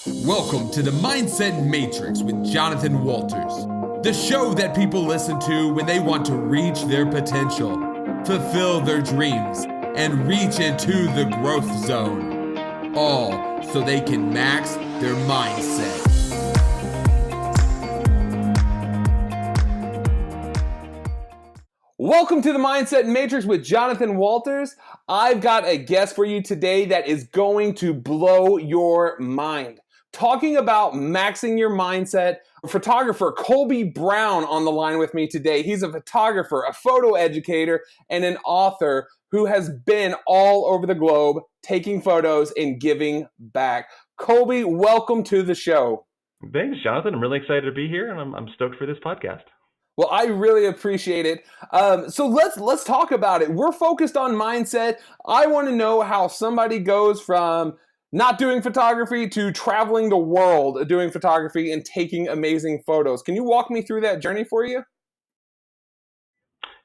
Welcome to the Mindset Matrix with Jonathan Walters, the show that people listen to when they want to reach their potential, fulfill their dreams, and reach into the growth zone, all so they can max their mindset. Welcome to the Mindset Matrix with Jonathan Walters. I've got a guest for you today that is going to blow your mind. Talking about maxing your mindset, photographer Colby Brown on the line with me today. He's a photographer, a photo educator, and an author who has been all over the globe taking photos and giving back. Colby, welcome to the show. Thanks, Jonathan. I'm really excited to be here, and I'm stoked for this podcast. Well, I really appreciate it. So let's talk about it. We're focused on mindset. I want to know how somebody goes from not doing photography to traveling the world doing photography and taking amazing photos. Can you walk me through that journey for you?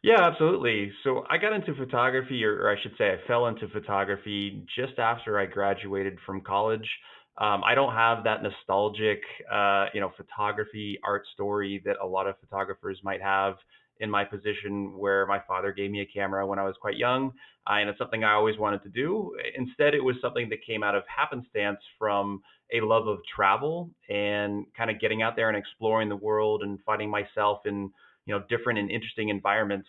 Yeah, absolutely. So I got into photography, or I should say I fell into photography just after I graduated from college. I don't have that nostalgic, photography art story that a lot of photographers might have in my position where my father gave me a camera when I was quite young, and it's something I always wanted to do. Instead, it was something that came out of happenstance from a love of travel and kind of getting out there and exploring the world and finding myself in, different and interesting environments.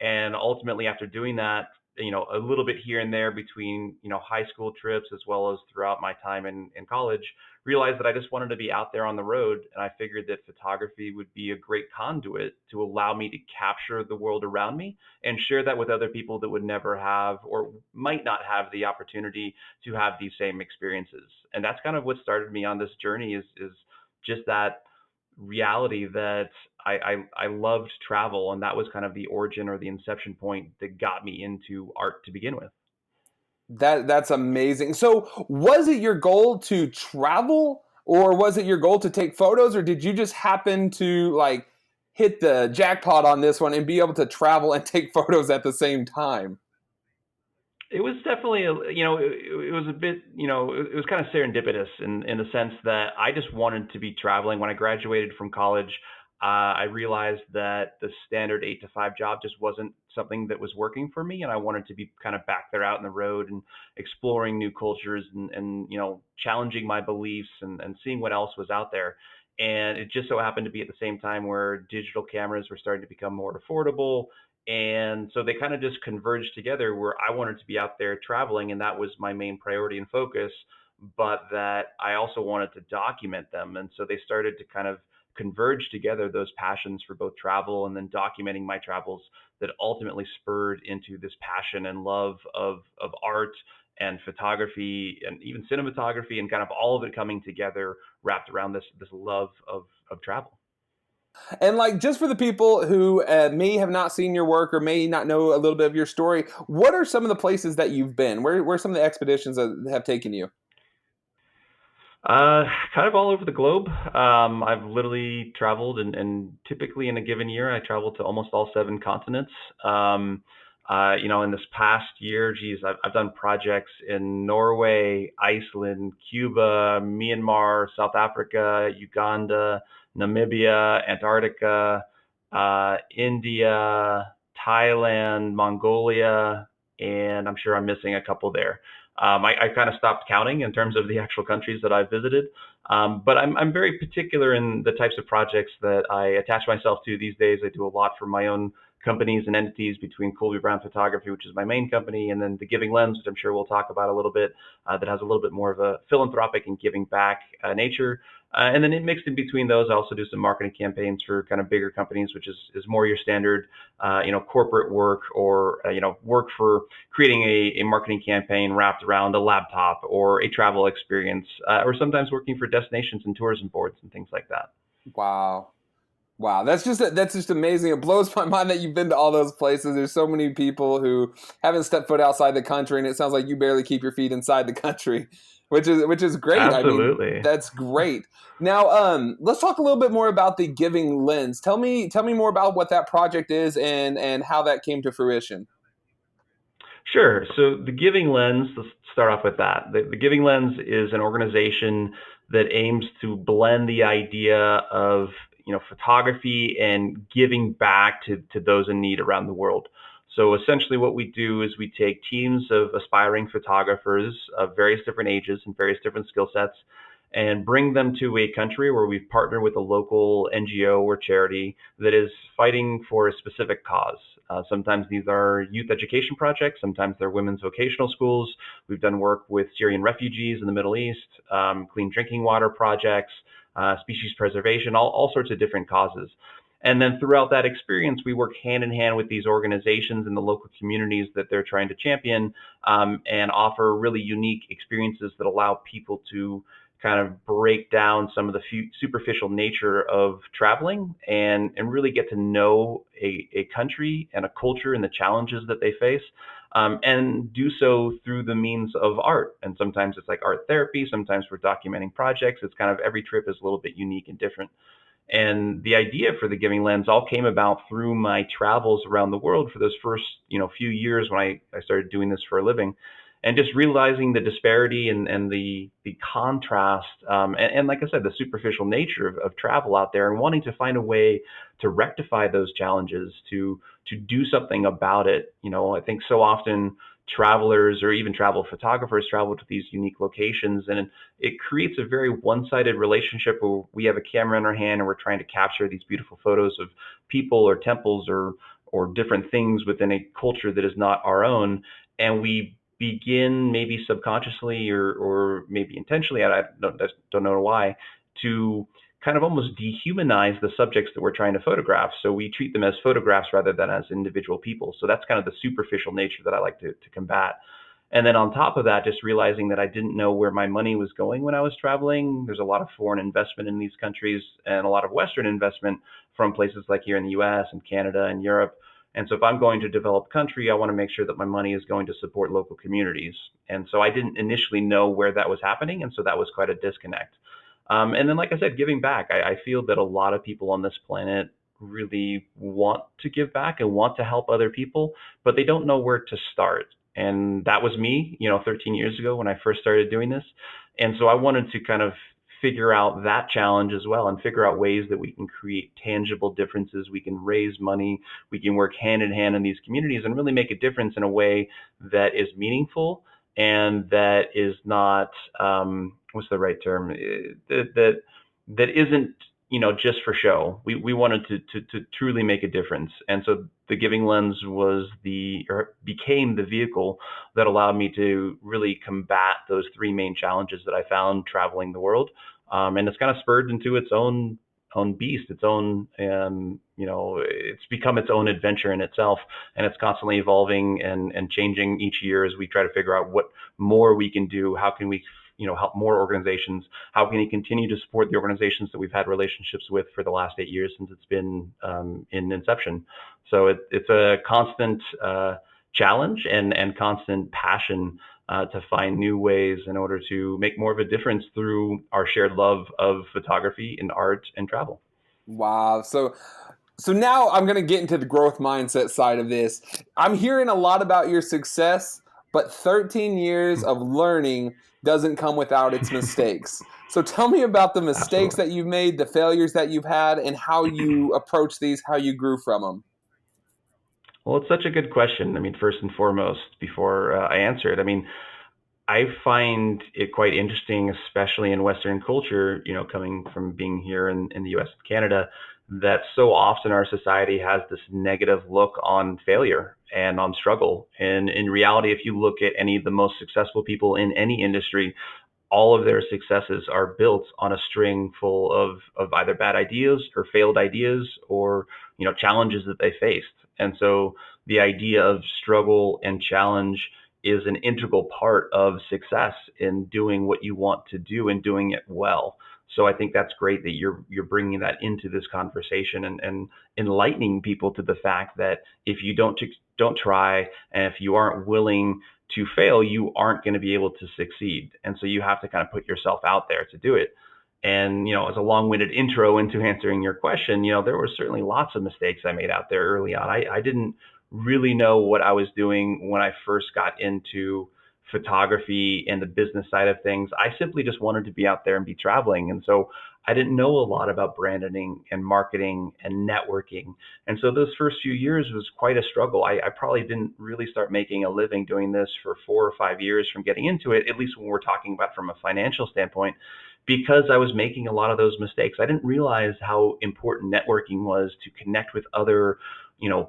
And ultimately, after doing that, a little bit here and there between, high school trips as well as throughout my time in college, realized that I just wanted to be out there on the road. And I figured that photography would be a great conduit to allow me to capture the world around me and share that with other people that would never have or might not have the opportunity to have these same experiences. And that's kind of what started me on this journey is just that reality that I loved travel, and that was kind of the origin or the inception point that got me into art to begin with. That's amazing. So was it your goal to travel, or was it your goal to take photos, or did you just happen to hit the jackpot on this one and be able to travel and take photos at the same time? It was definitely, it was a bit, it was kind of serendipitous in the sense that I just wanted to be traveling. When I graduated from college, I realized that the standard 8 to 5 job just wasn't something that was working for me. And I wanted to be kind of back there out in the road and exploring new cultures and challenging my beliefs and seeing what else was out there. And it just so happened to be at the same time where digital cameras were starting to become more affordable, and so they kind of just converged together where I wanted to be out there traveling, and that was my main priority and focus, but that I also wanted to document them. And so they started to kind of converge together, those passions for both travel and then documenting my travels, that ultimately spurred into this passion and love of art and photography and even cinematography, and kind of all of it coming together wrapped around this love of travel. And just for the people who may have not seen your work or may not know a little bit of your story, what are some of the places that you've been? Where are some of the expeditions that have taken you? Kind of all over the globe. I've literally traveled, and typically in a given year, I travel to almost all 7 continents. In this past year, I've done projects in Norway, Iceland, Cuba, Myanmar, South Africa, Uganda, Namibia, Antarctica, India, Thailand, Mongolia, and I'm sure I'm missing a couple there. I kind of stopped counting in terms of the actual countries that I've visited, but I'm very particular in the types of projects that I attach myself to these days. I do a lot for my own companies and entities between Colby Brown Photography, which is my main company, and then the Giving Lens, which I'm sure we'll talk about a little bit, that has a little bit more of a philanthropic and giving back nature. And then mixed in between those, I also do some marketing campaigns for kind of bigger companies, which is more your standard, corporate work, or, work for creating a marketing campaign wrapped around a laptop or a travel experience, or sometimes working for destinations and tourism boards and things like that. Wow. Wow, that's just amazing. It blows my mind that you've been to all those places. There's so many people who haven't stepped foot outside the country, and it sounds like you barely keep your feet inside the country, which is great. Absolutely. I mean, that's great. Now, let's talk a little bit more about the Giving Lens. Tell me more about what that project is and how that came to fruition. Sure. So the Giving Lens, let's start off with that. The Giving Lens is an organization that aims to blend the idea of photography and giving back to those in need around the world. So essentially, what we do is we take teams of aspiring photographers of various different ages and various different skill sets, and bring them to a country where we've partnered with a local NGO or charity that is fighting for a specific cause. Sometimes these are youth education projects, sometimes they're women's vocational schools. We've done work with Syrian refugees in the Middle East, clean drinking water projects, species preservation, all sorts of different causes. And then throughout that experience, we work hand in hand with these organizations in the local communities that they're trying to champion, and offer really unique experiences that allow people to kind of break down some of the superficial nature of traveling, and really get to know a country and a culture and the challenges that they face, and do so through the means of art. And sometimes it's like art therapy, sometimes we're documenting projects. It's kind of every trip is a little bit unique and different. And the idea for the Giving Lens all came about through my travels around the world for those first, few years when I started doing this for a living, and just realizing the disparity and the contrast, and like I said, the superficial nature of travel out there, and wanting to find a way to rectify those challenges, to do something about it. I think so often travelers or even travel photographers travel to these unique locations, and it creates a very one-sided relationship where we have a camera in our hand and we're trying to capture these beautiful photos of people or temples or different things within a culture that is not our own. And we begin, maybe subconsciously or maybe intentionally, I don't know why, to kind of almost dehumanize the subjects that we're trying to photograph. So we treat them as photographs rather than as individual people. So that's kind of the superficial nature that I like to combat. And then on top of that, just realizing that I didn't know where my money was going when I was traveling. There's a lot of foreign investment in these countries and a lot of Western investment from places like here in the US and Canada and Europe. And so if I'm going to develop a country, I want to make sure that my money is going to support local communities. And so I didn't initially know where that was happening. And so that was quite a disconnect. And then, like I said, giving back. I feel that a lot of people on this planet really want to give back and want to help other people, but they don't know where to start. And that was me, 13 years ago when I first started doing this. And so I wanted to kind of figure out that challenge as well, and figure out ways that we can create tangible differences. We can raise money. We can work hand in hand in these communities and really make a difference in a way that is meaningful and that is not, what's the right term? That isn't, just for show. We wanted to truly make a difference. And so the Giving Lens became the vehicle that allowed me to really combat those three main challenges that I found traveling the world. And it's kind of spurred into its own beast, its own, it's become its own adventure in itself, and it's constantly evolving and changing each year as we try to figure out what more we can do. How can we, help more organizations? How can we continue to support the organizations that we've had relationships with for the last 8 years since it's been in inception? So it's a constant challenge and constant passion to find new ways in order to make more of a difference through our shared love of photography and art and travel. Wow. So now I'm going to get into the growth mindset side of this. I'm hearing a lot about your success, but 13 years of learning doesn't come without its mistakes. So tell me about the mistakes Absolutely. that you've made, the failures that you've had, and how you approach these, how you grew from them. Well, it's such a good question. I mean, first and foremost, before I answer it, I mean, I find it quite interesting, especially in Western culture, coming from being here in the US and Canada, that so often our society has this negative look on failure and on struggle. And in reality, if you look at any of the most successful people in any industry, all of their successes are built on a string full of either bad ideas or failed ideas, or challenges that they faced. And so the idea of struggle and challenge is an integral part of success in doing what you want to do and doing it well. So I think that's great that you're bringing that into this conversation, and enlightening people to the fact that if you don't try, and if you aren't willing to fail, you aren't going to be able to succeed. And so you have to kind of put yourself out there to do it. And, as a long-winded intro into answering your question, there were certainly lots of mistakes I made out there early on. I didn't really know what I was doing when I first got into photography and the business side of things. I simply just wanted to be out there and be traveling. And so I didn't know a lot about branding and marketing and networking. And so those first few years was quite a struggle. I probably didn't really start making a living doing this for 4 or 5 years from getting into it, at least when we're talking about from a financial standpoint, because I was making a lot of those mistakes. I didn't realize how important networking was to connect with other,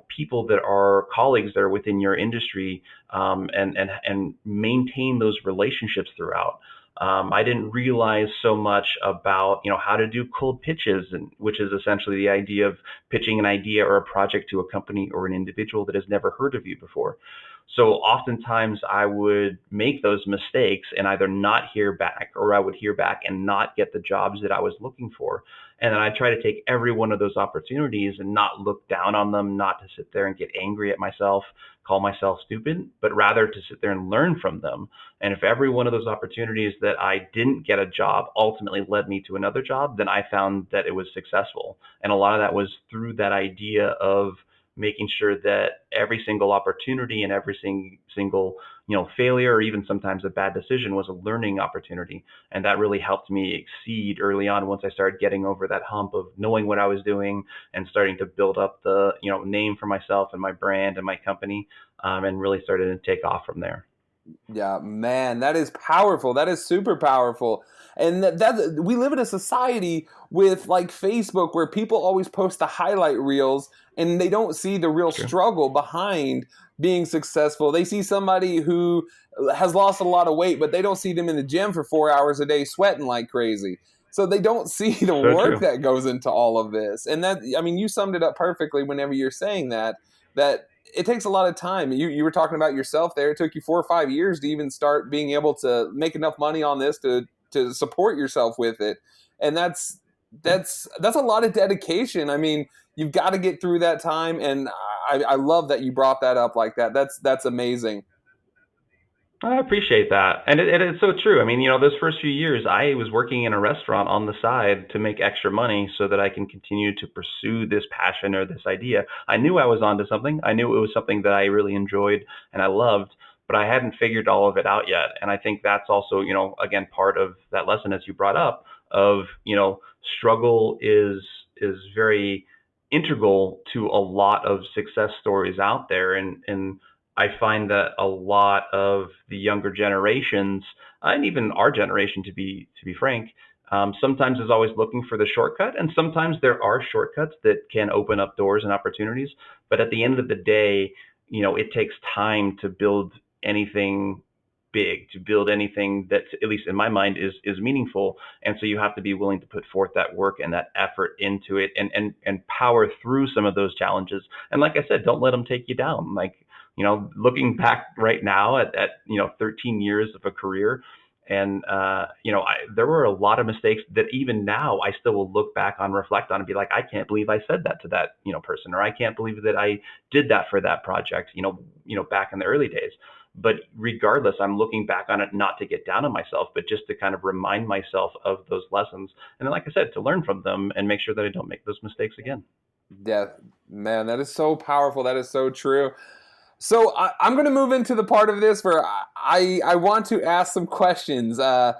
people that are colleagues that are within your industry, and maintain those relationships throughout. I didn't realize so much about, how to do cold pitches, and which is essentially the idea of pitching an idea or a project to a company or an individual that has never heard of you before. So oftentimes I would make those mistakes and either not hear back, or I would hear back and not get the jobs that I was looking for. And then I try to take every one of those opportunities and not look down on them, not to sit there and get angry at myself, call myself stupid, but rather to sit there and learn from them. And if every one of those opportunities that I didn't get a job ultimately led me to another job, then I found that it was successful. And a lot of that was through that idea of making sure that every single opportunity and every single, failure, or even sometimes a bad decision, was a learning opportunity. And that really helped me exceed early on, once I started getting over that hump of knowing what I was doing and starting to build up the, name for myself and my brand and my company, and really started to take off from there. Yeah, man, that is powerful. That is super powerful. And that we live in a society with like Facebook where people always post the highlight reels and they don't see the real It's true. struggle behind being successful. They see somebody who has lost a lot of weight, but they don't see them in the gym for 4 hours a day sweating like crazy. So they don't see the So work true. that goes into all of this. And that, I mean, you summed it up perfectly whenever you're saying that it takes a lot of time. You were talking about yourself there. It took you 4 or 5 years to even start being able to make enough money on this to support yourself with it, and Yeah. that's a lot of dedication. I mean, you've got to get through that time, and I love that you brought that up like that. That's amazing. I appreciate that. And it is so true. I mean, those first few years, I was working in a restaurant on the side to make extra money so that I can continue to pursue this passion or this idea. I knew I was onto something. I knew it was something that I really enjoyed and I loved, but I hadn't figured all of it out yet. And I think that's also, again, part of that lesson, as you brought up, of, struggle is very integral to a lot of success stories out there. And I find that a lot of the younger generations, and even our generation, to be frank, sometimes is always looking for the shortcut, and sometimes there are shortcuts that can open up doors and opportunities. But at the end of the day, it takes time to build anything big, to build anything that, at least in my mind, is meaningful. And so you have to be willing to put forth that work and that effort into it, and power through some of those challenges. And like I said, don't let them take you down. Like, looking back right now at 13 years of a career, and there were a lot of mistakes that even now I still will look back on, reflect on, and be like, I can't believe I said that to that person, or I can't believe that I did that for that project, back in the early days. But regardless, I'm looking back on it not to get down on myself, but just to kind of remind myself of those lessons, and then, like I said, to learn from them and make sure that I don't make those mistakes again. Yeah, man, that is so powerful. That is so true. So I'm going to move into the part of this where I want to ask some questions. I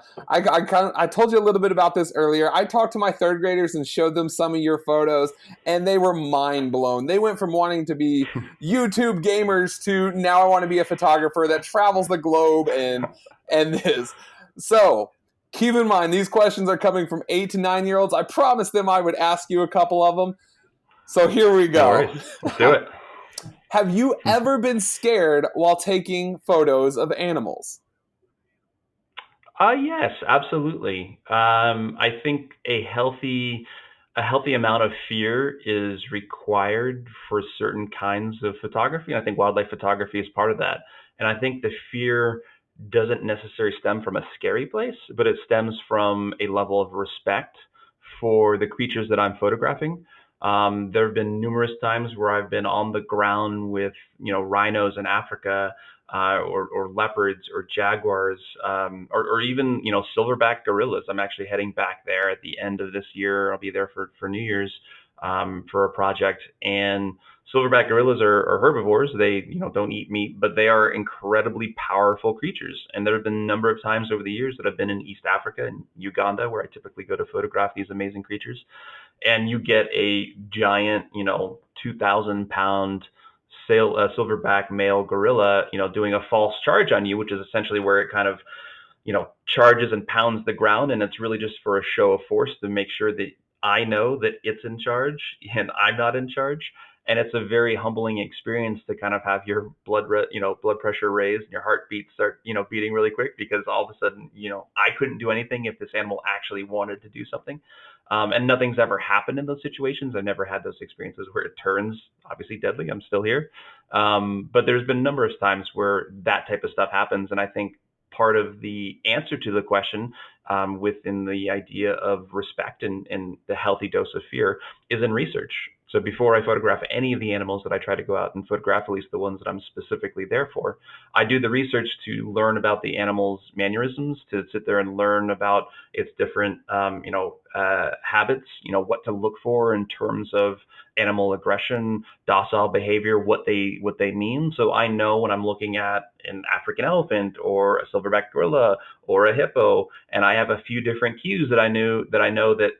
told you a little bit about this earlier. I talked to my third graders and showed them some of your photos, and they were mind blown. They went from wanting to be YouTube gamers to now I want to be a photographer that travels the globe and this. So keep in mind these questions are coming from 8 to 9 year olds. I promised them I would ask you a couple of them. So here we No worries. go. Let's do it. Have you ever been scared while taking photos of animals? Yes, absolutely. I think a healthy amount of fear is required for certain kinds of photography. And I think wildlife photography is part of that. And I think the fear doesn't necessarily stem from a scary place, but it stems from a level of respect for the creatures that I'm photographing. There have been numerous times where I've been on the ground with, rhinos in Africa, or leopards or jaguars, or even, silverback gorillas. I'm actually heading back there at the end of this year. I'll be there for New Year's, for a project. And Silverback gorillas are herbivores. They, don't eat meat, but they are incredibly powerful creatures. And there have been a number of times over the years that I've been in East Africa and Uganda, where I typically go to photograph these amazing creatures. And you get a giant, 2,000 pound silverback male gorilla, doing a false charge on you, which is essentially where it kind of, charges and pounds the ground. And it's really just for a show of force to make sure that I know that it's in charge and I'm not in charge. And it's a very humbling experience to kind of have your blood pressure raised and your heartbeat start, beating really quick, because all of a sudden, I couldn't do anything if this animal actually wanted to do something. And nothing's ever happened in those situations. I never had those experiences where it turns obviously deadly. I'm still here. But there's been a number of times where that type of stuff happens. And I think part of the answer to the question, within the idea of respect and the healthy dose of fear, is in research. So before I photograph any of the animals that I try to go out and photograph, at least the ones that I'm specifically there for, I do the research to learn about the animal's mannerisms, to sit there and learn about its different, habits, what to look for in terms of animal aggression, docile behavior, what they mean. So I know when I'm looking at an African elephant or a silverback gorilla or a hippo, and I have a few different cues that I know that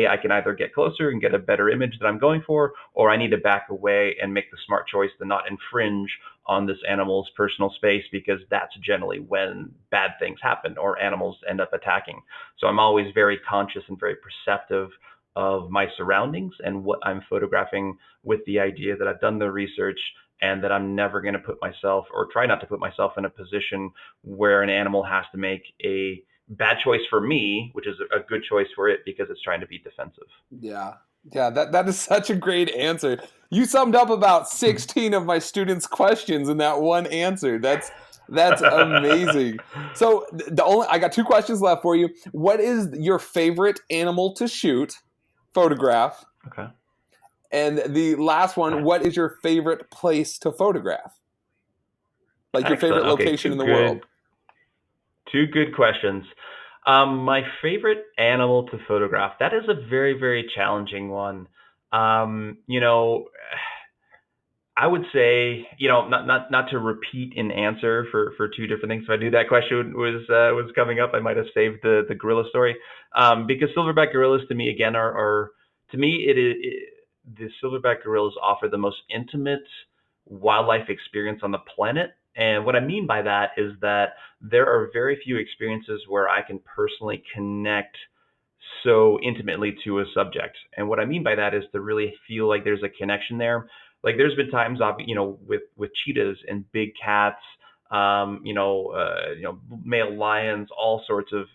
I can either get closer and get a better image that I'm going for, or I need to back away and make the smart choice to not infringe on this animal's personal space, because that's generally when bad things happen or animals end up attacking. So I'm always very conscious and very perceptive of my surroundings and what I'm photographing, with the idea that I've done the research and that I'm never going to put myself, or try not to put myself, in a position where an animal has to make a bad choice for me, which is a good choice for it because it's trying to be defensive. Yeah. Yeah, that is such a great answer. You summed up about 16 of my students' questions in that one answer. That's amazing. So I got two questions left for you. What is your favorite animal to shoot, photograph? Okay. And the last one, what is your favorite place to photograph? Like your favorite Excellent. Okay, location in the world? two good questions. My favorite animal to photograph. That is a very, very challenging one. Um, you know, I would say, not to repeat an answer for two different things. If I knew that question was coming up, I might have saved the gorilla story. Because silverback gorillas, to me, again, are to me the silverback gorillas offer the most intimate wildlife experience on the planet. And what I mean by that is that there are very few experiences where I can personally connect so intimately to a subject. And what I mean by that is to really feel like there's a connection there. Like there's been times, with cheetahs and big cats, male lions, all sorts of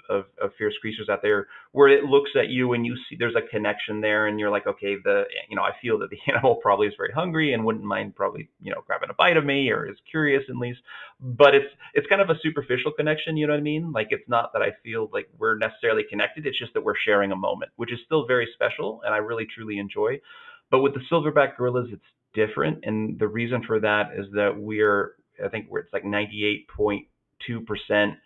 fierce creatures out there, where it looks at you and you see there's a connection there, and you're like, okay, I feel that the animal probably is very hungry and wouldn't mind probably, grabbing a bite of me, or is curious at least. But it's kind of a superficial connection, you know what I mean? Like it's not that I feel like we're necessarily connected. It's just that we're sharing a moment, which is still very special and I really truly enjoy. But with the silverback gorillas, it's different, and the reason for that is that I think it's like 98.2%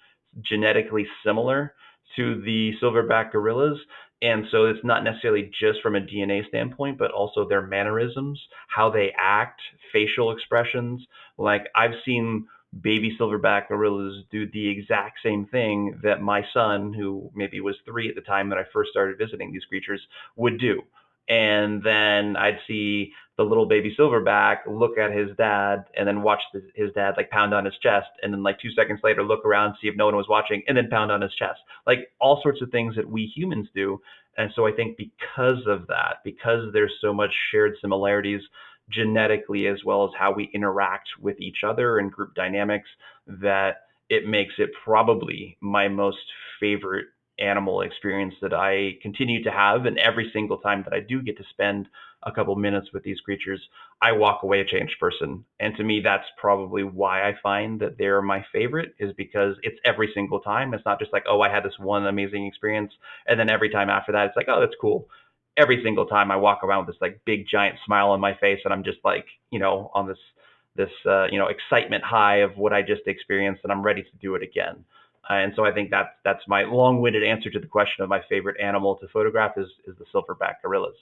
genetically similar to the silverback gorillas. And so it's not necessarily just from a DNA standpoint, but also their mannerisms, how they act, facial expressions. Like I've seen baby silverback gorillas do the exact same thing that my son, who maybe was 3 at the time that I first started visiting these creatures, would do. And then I'd see the little baby silverback look at his dad and then watch his dad like pound on his chest, and then like 2 seconds later look around, see if no one was watching, and then pound on his chest. Like all sorts of things that we humans do. And so I think because of that, because there's so much shared similarities genetically as well as how we interact with each other and group dynamics, that it makes it probably my most favorite animal experience that I continue to have. And every single time that I do get to spend a couple minutes with these creatures, I walk away a changed person. And to me, that's probably why I find that they're my favorite, is because it's every single time. It's not just like, oh, I had this one amazing experience, and then every time after that, it's like, oh, that's cool. Every single time I walk around with this like big giant smile on my face, and I'm just like, on this excitement high of what I just experienced, and I'm ready to do it again. And so I think that's my long-winded answer to the question of my favorite animal to photograph is the silverback gorillas.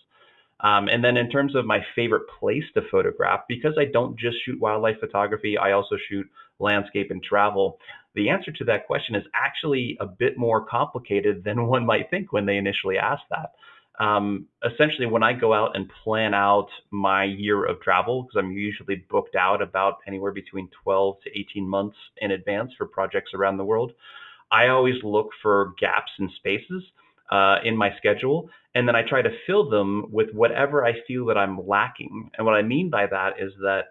And then in terms of my favorite place to photograph, because I don't just shoot wildlife photography, I also shoot landscape and travel. The answer to that question is actually a bit more complicated than one might think when they initially ask that. Essentially, when I go out and plan out my year of travel, because I'm usually booked out about anywhere between 12 to 18 months in advance for projects around the world, I always look for gaps and spaces in my schedule, and then I try to fill them with whatever I feel that I'm lacking. And what I mean by that is that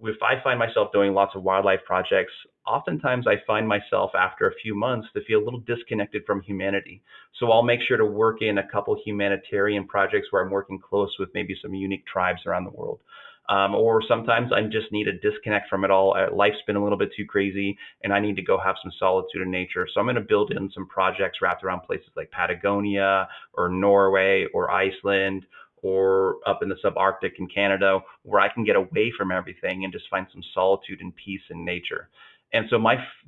if I find myself doing lots of wildlife projects, oftentimes I find myself after a few months to feel a little disconnected from humanity. So I'll make sure to work in a couple humanitarian projects where I'm working close with maybe some unique tribes around the world. Or sometimes I just need a disconnect from it all. Life's been a little bit too crazy and I need to go have some solitude in nature. So I'm going to build in some projects wrapped around places like Patagonia or Norway or Iceland or up in the subarctic in Canada, where I can get away from everything and just find some solitude and peace in nature. And so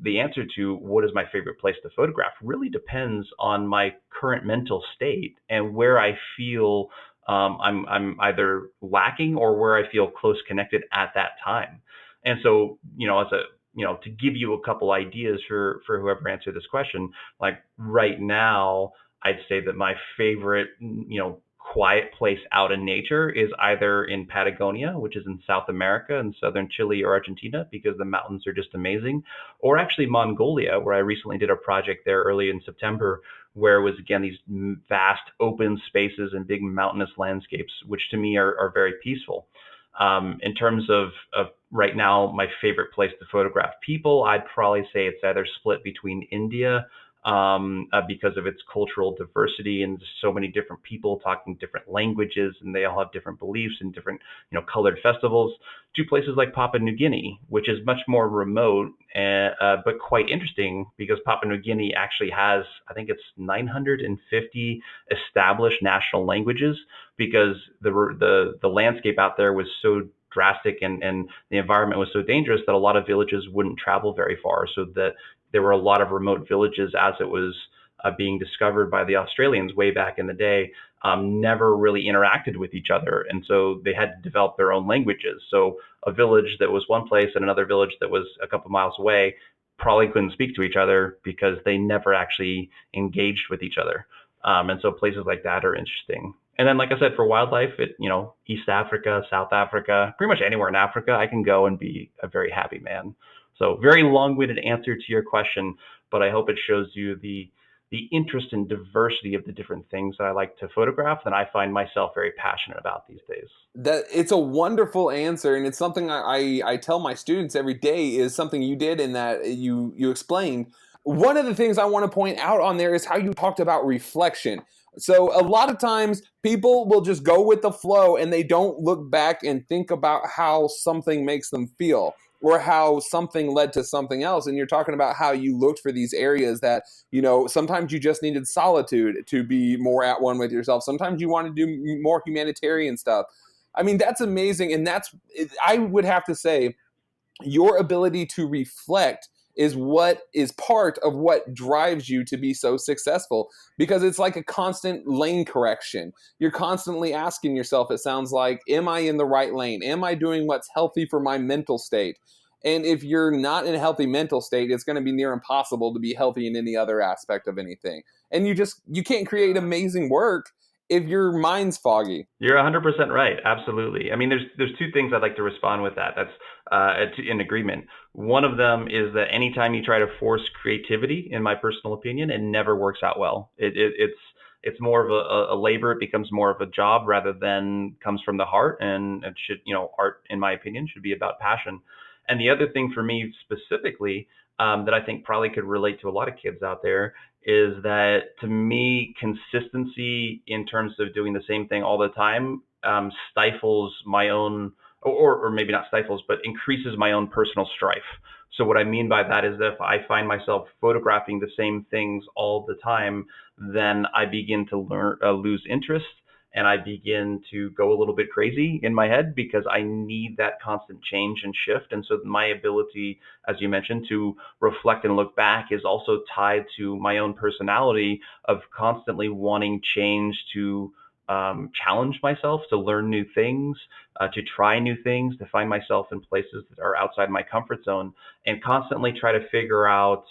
the answer to what is my favorite place to photograph really depends on my current mental state and where I feel I'm either lacking or where I feel close connected at that time. And so, as a to give you a couple ideas for whoever answered this question, like right now, I'd say that my favorite, quiet place out in nature is either in Patagonia, which is in South America, in southern Chile or Argentina, because the mountains are just amazing, or actually Mongolia, where I recently did a project there early in September, where it was again these vast open spaces and big mountainous landscapes, which to me are very peaceful. In terms of right now, my favorite place to photograph people, I'd probably say it's either split between India, because of its cultural diversity and just so many different people talking different languages, and they all have different beliefs and different, colored festivals, to places like Papua New Guinea, which is much more remote, but quite interesting because Papua New Guinea actually has, I think it's 950 established national languages, because the landscape out there was so drastic, and the environment was so dangerous that a lot of villages wouldn't travel very far. So that there were a lot of remote villages as it was being discovered by the Australians way back in the day, never really interacted with each other. And so they had to develop their own languages. So a village that was one place and another village that was a couple miles away probably couldn't speak to each other because they never actually engaged with each other. And so places like that are interesting. And then, like I said, for wildlife, East Africa, South Africa, pretty much anywhere in Africa, I can go and be a very happy man. So very long-winded answer to your question, but I hope it shows you the interest and diversity of the different things that I like to photograph and I find myself very passionate about these days. That it's a wonderful answer, and it's something I tell my students every day is something you did in that you explained. One of the things I want to point out on there is how you talked about reflection. So a lot of times people will just go with the flow and they don't look back and think about how something makes them feel or how something led to something else. And you're talking about how you looked for these areas that, sometimes you just needed solitude to be more at one with yourself. Sometimes you want to do more humanitarian stuff. I mean, that's amazing. And I would have to say, your ability to reflect is what is part of what drives you to be so successful, because it's like a constant lane correction. You're constantly asking yourself, it sounds like, am I in the right lane? Am I doing what's healthy for my mental state? And if you're not in a healthy mental state, it's going to be near impossible to be healthy in any other aspect of anything. And you can't create amazing work if your mind's foggy. You're 100% right. Absolutely. I mean, there's two things I'd like to respond with that. That's in agreement. One of them is that anytime you try to force creativity, in my personal opinion, it never works out well. It's more of a labor. It becomes more of a job rather than comes from the heart. And it should, art, in my opinion, should be about passion. And the other thing for me specifically, that I think probably could relate to a lot of kids out there, is that to me, consistency in terms of doing the same thing all the time stifles my own, or maybe not stifles, but increases my own personal strife. So what I mean by that is that if I find myself photographing the same things all the time, then I begin to lose interest, and I begin to go a little bit crazy in my head because I need that constant change and shift. And so my ability, as you mentioned, to reflect and look back is also tied to my own personality of constantly wanting change to challenge myself to learn new things, to try new things, to find myself in places that are outside my comfort zone, and constantly try to figure out,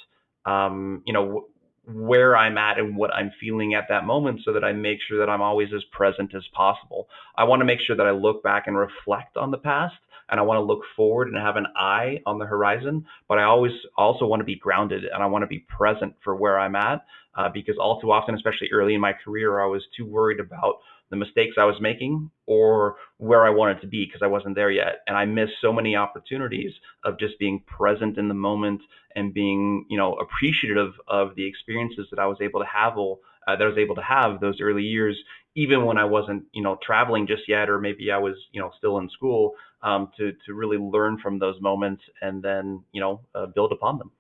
where I'm at and what I'm feeling at that moment so that I make sure that I'm always as present as possible. I want to make sure that I look back and reflect on the past, and I want to look forward and have an eye on the horizon, but I always also want to be grounded and I want to be present for where I'm at, because all too often, especially early in my career, I was too worried about the mistakes I was making or where I wanted to be because I wasn't there yet. And I missed so many opportunities of just being present in the moment and being, appreciative of the experiences that I was able to have, those early years, even when I wasn't, traveling just yet, or maybe I was, still in school, to really learn from those moments and then, build upon them.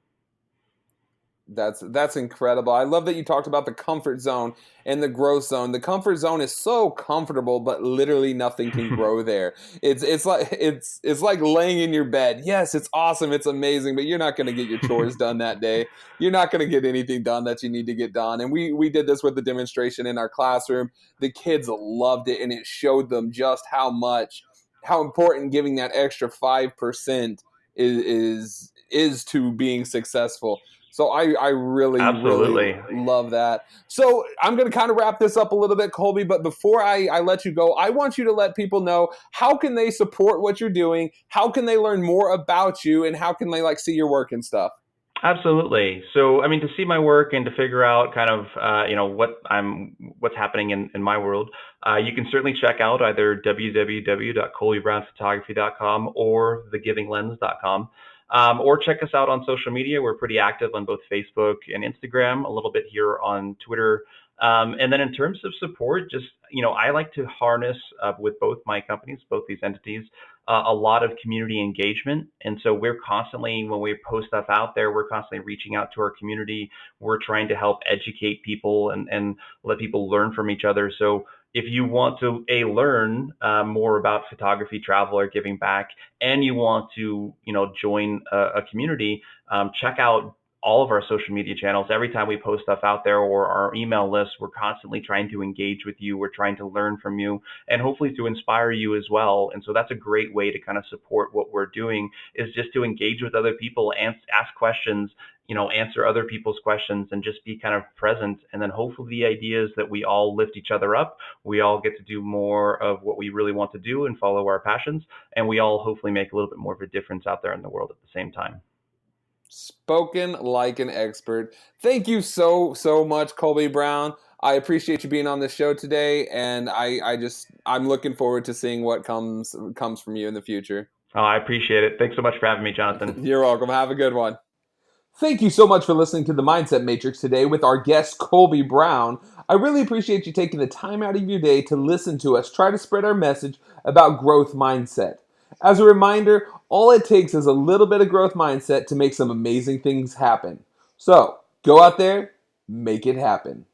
That's incredible. I love that you talked about the comfort zone and the growth zone. The comfort zone is so comfortable, but literally nothing can grow there. It's like laying in your bed. Yes, it's awesome, it's amazing, but you're not going to get your chores done that day. You're not going to get anything done that you need to get done. And we did this with the demonstration in our classroom. The kids loved it, and it showed them just how important giving that extra 5% is to being successful. So I really, really Absolutely. love that. So I'm going to kind of wrap this up a little bit, Colby, but before I let you go, I want you to let people know, how can they support what you're doing? How can they learn more about you? And how can they see your work and stuff? Absolutely. So, I mean, to see my work and to figure out kind of, what's happening in my world, you can certainly check out either www.colbybrownphotography.com or thegivingLens.com. Or check us out on social media. We're pretty active on both Facebook and Instagram, a little bit here on Twitter. And then in terms of support, just, I like to harness, with both my companies, both these entities, a lot of community engagement. And so we're constantly, when we post stuff out there, we're constantly reaching out to our community. We're trying to help educate people and let people learn from each other. So if you want to learn more about photography, travel, or giving back, and you want to join a community, check out all of our social media channels. Every time we post stuff out there, or our email list, we're constantly trying to engage with you. We're trying to learn from you and hopefully to inspire you as well. And so that's a great way to kind of support what we're doing, is just to engage with other people and ask questions, answer other people's questions, and just be kind of present. And then hopefully the idea is that we all lift each other up. We all get to do more of what we really want to do and follow our passions. And we all hopefully make a little bit more of a difference out there in the world at the same time. Spoken like an expert. Thank you so much, Colby Brown. I appreciate you being on the show today, and I'm looking forward to seeing what comes from you in the future. Oh, I appreciate it. Thanks so much for having me, Jonathan. You're welcome. Have a good one. Thank you so much for listening to the Mindset Matrix today with our guest, Colby Brown. I really appreciate you taking the time out of your day to listen to us try to spread our message about growth mindset. As a reminder, all it takes is a little bit of growth mindset to make some amazing things happen. So, go out there, make it happen.